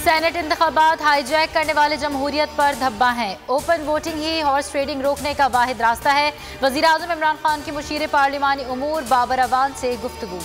Senate इंतखाबात hijack करने वाले जमहूरियत पर धब्बा हैं। ओपन वोटिंग ही हॉर्स ट्रेडिंग रोकने का वाहिद रास्ता है। वज़ीर आज़म इमरान खान की मुशीर पार्लिमानी उमूर बाबर अवान से गुफ्तगू।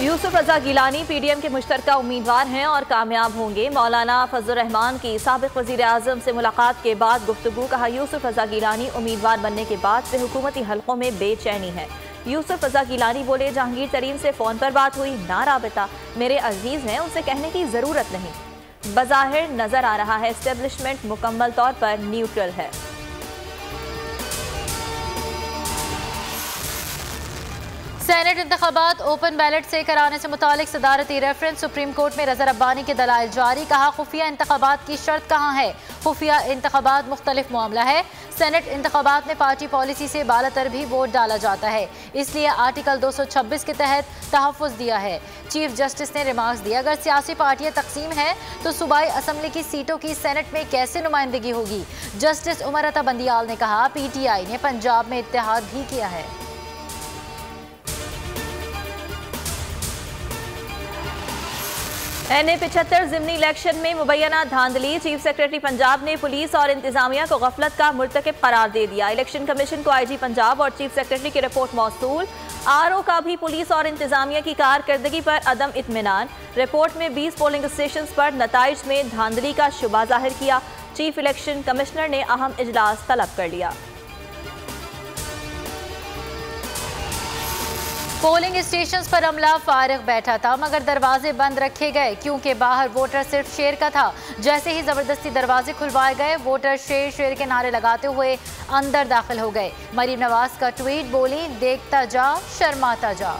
यूसुफ रजा गिलानी पीडीएम के मुश्तरका उम्मीदवार हैं और कामयाब होंगे। मौलाना फजलुर रहमान की साबिक वज़ीर आज़म से मुलाकात के बाद गुफ्तगू। कहा, यूसुफ रजा गिलानी उम्मीदवार बनने के बाद से हुकूमती हलकों में बेचैनी है। यूसुफ रजा गिलानी बोले, जहांगीर तरीन से फ़ोन पर बात हुई, ना राबता। मेरे अजीज़ हैं, उनसे कहने की ज़रूरत नहीं। बज़ाहिर नज़र आ रहा है एस्टेब्लिशमेंट मुकम्मल तौर पर न्यूट्रल है। सेनेट इंतखाबात ओपन बैलेट से कराने से मुतालिक सदारती रेफरेंस सुप्रीम कोर्ट में रज़ा रब्बानी के दलाइल जारी। कहा, खुफिया इंतखाबात की शर्त कहाँ है? खुफिया इंतखाबात मुख्तलिफ मामला है। सेनेट इंतखाबात में पार्टी पॉलिसी से बालातर भी वोट डाला जाता है, इसलिए आर्टिकल 226 के तहत तहफ़्फ़ुज़ दिया है। चीफ जस्टिस ने रिमार्क्स दिया, अगर सियासी पार्टियाँ तकसीम हैं तो सूबाई असम्बली की सीटों की सेनेट में कैसे नुमाइंदगी होगी? जस्टिस उमर अता बंदियाल ने कहा, PTI ने पंजाब में इत्तेहाद भी किया है। NA-75 ज़िमनी इलेक्शन में मुबैना धांधली। चीफ सेक्रेटरी पंजाब ने पुलिस और इंतजामिया को गफलत का मुर्तकिब करार दे दिया। इलेक्शन कमीशन को IG पंजाब और चीफ सेक्रेटरी की रिपोर्ट मौसूल। RO का भी पुलिस और इंतजामिया की कारकर्दगी पर अदम इत्मीनान। रिपोर्ट में 20 पोलिंग स्टेशन पर नताइज में धांधली का शुबा जाहिर किया। चीफ इलेक्शन कमिश्नर ने अहम इजलास तलब कर लिया। पोलिंग स्टेशंस पर अमला फारिग बैठा था, मगर दरवाजे बंद रखे गए क्योंकि बाहर वोटर सिर्फ शेर का था। जैसे ही जबरदस्ती दरवाजे खुलवाए गए, वोटर शेर शेर के नारे लगाते हुए अंदर दाखिल हो गए। मरीम नवाज का ट्वीट, बोली, देखता जा शर्माता जा।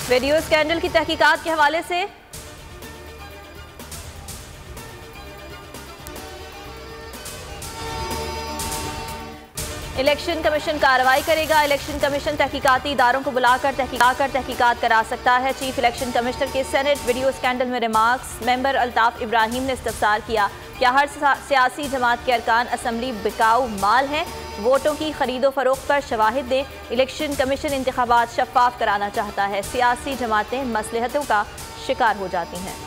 वीडियो स्कैंडल की तहकीकात के हवाले से इलेक्शन कमीशन कार्रवाई करेगा। इलेक्शन कमीशन तहकीकाती इदारों को बुलाकर तहकीकात करा सकता है। चीफ इलेक्शन कमिश्नर के सेनेट वीडियो स्कैंडल में रिमार्क्स। मेंबर अल्ताफ इब्राहिम ने इस्तफसार किया, क्या हर सियासी जमात के अरकान असम्बली बिकाऊ माल हैं? वोटों की खरीदो फरोख्त पर शवाहिद दें। इलेक्शन कमीशन इंतखाबात शफाफ कराना चाहता है। सियासी जमातें मसलहतों का शिकार हो जाती हैं।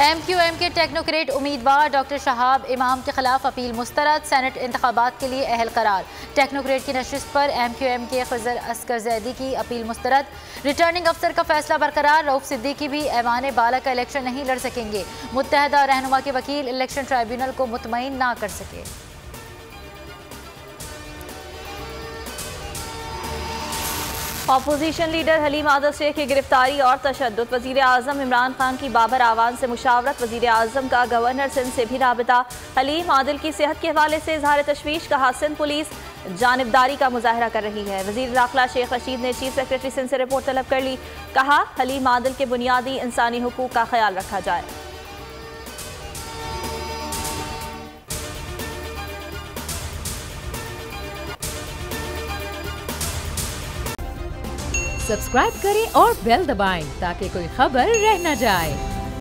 MQM के टेक्नोक्रेट उम्मीदवार डॉक्टर शहाब इमाम के खिलाफ अपील मुस्तरद। सेनेट इंतखाबात के लिए अहल करार। टेक्नोक्रेट की नशिस्त पर MQM के खजर अस्कर जैदी की अपील मुस्तरद। रिटर्निंग अफसर का फैसला बरकरार। रऊफ सिद्दीकी भी ऐवान बाला का इलेक्शन नहीं लड़ सकेंगे। मुत्तहदा रहनुमा के वकील इलेक्शन ट्राइब्यूनल को मुतमईन ना कर सके। अपोजिशन लीडर हलीम आदल शेख की गिरफ्तारी और तशद्दुद। वज़ीर आज़म इमरान खान की बाबर आवान से मुशावरत। वज़ीर आज़म का गवर्नर सिंध से भी राबिता। हलीम आदिल की सेहत के हवाले से इजहार तशवीश। कहा, सिंध पुलिस जानिबदारी का मुजाहरा कर रही है। वज़ीर दाखिला शेख रशीद ने चीफ सेक्रेटरी सिंध से रिपोर्ट तलब कर ली। कहा, हलीम आदिल के बुनियादी इंसानी हुकूक का ख्याल रखा जाए। सब्सक्राइब करें और बेल दबाएं ताकि कोई खबर रह न जाए।